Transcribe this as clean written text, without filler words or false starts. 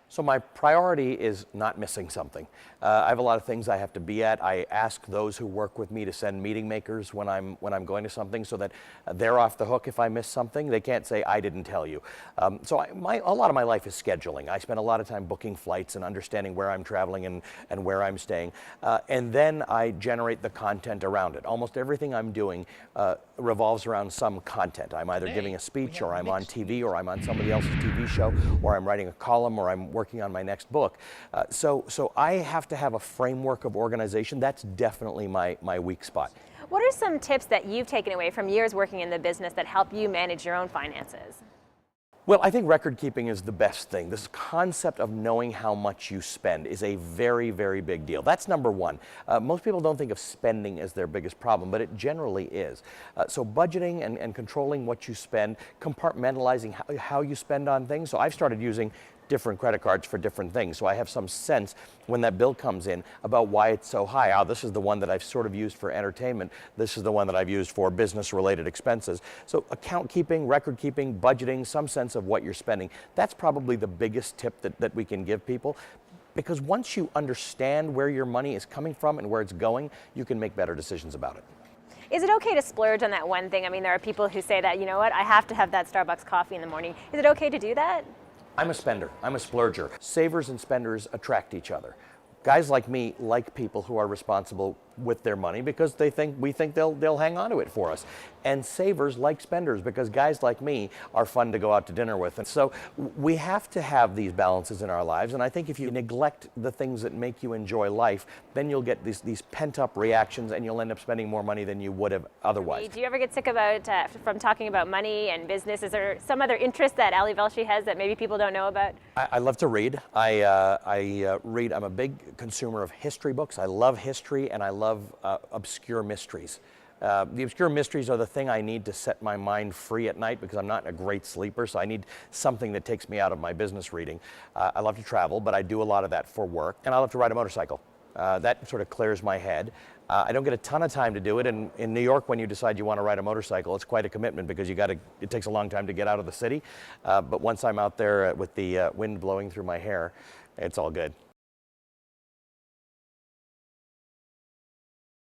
So my priority is not missing something. I have a lot of things I have to be at. I ask those who work with me to send meeting makers when I'm going to something, so that they're off the hook if I miss something. They can't say I didn't tell you. So a lot of my life is scheduling. I spend a lot of time booking flights and understanding where I'm traveling and where I'm staying, and then I generate the content around it. Almost everything I'm doing revolves around some content. I'm either giving a speech, or I'm on TV, or I'm on somebody else's TV show, or I'm writing a column, or I'm working on my next book. So I have to have a framework of organization. That's definitely my weak spot. What are some tips that you've taken away from years working in the business that help you manage your own finances? Well, I think record keeping is the best thing. This concept of knowing how much you spend is a very, very big deal. That's number one. Most people don't think of spending as their biggest problem, but it generally is. So budgeting and controlling what you spend, compartmentalizing how you spend on things. So I've started using different credit cards for different things. So I have some sense when that bill comes in about why it's so high. Oh, this is the one that I've sort of used for entertainment. This is the one that I've used for business related expenses. So account keeping, record keeping, budgeting, some sense of what you're spending. That's probably the biggest tip that we can give people. Because once you understand where your money is coming from and where it's going, you can make better decisions about it. Is it okay to splurge on that one thing? I mean, there are people who say that, you know what, I have to have that Starbucks coffee in the morning. Is it okay to do that? I'm a spender. I'm a splurger. Savers and spenders attract each other. Guys like me like people who are responsible with their money because we think they'll hang on to it for us. And savers like spenders because guys like me are fun to go out to dinner with. And so we have to have these balances in our lives. And I think if you neglect the things that make you enjoy life, then you'll get these pent-up reactions and you'll end up spending more money than you would have otherwise. Do you ever get sick from talking about money and business? Is there some other interest that Ali Velshi has that maybe people don't know about? I love to read. I read. I'm a big consumer of history books. I love history and I love obscure mysteries. The obscure mysteries are the thing I need to set my mind free at night because I'm not a great sleeper, so I need something that takes me out of my business reading. I love to travel, but I do a lot of that for work, and I love to ride a motorcycle. That sort of clears my head. I don't get a ton of time to do it, and in New York, when you decide you want to ride a motorcycle, it's quite a commitment because it takes a long time to get out of the city. But once I'm out there with the wind blowing through my hair, it's all good.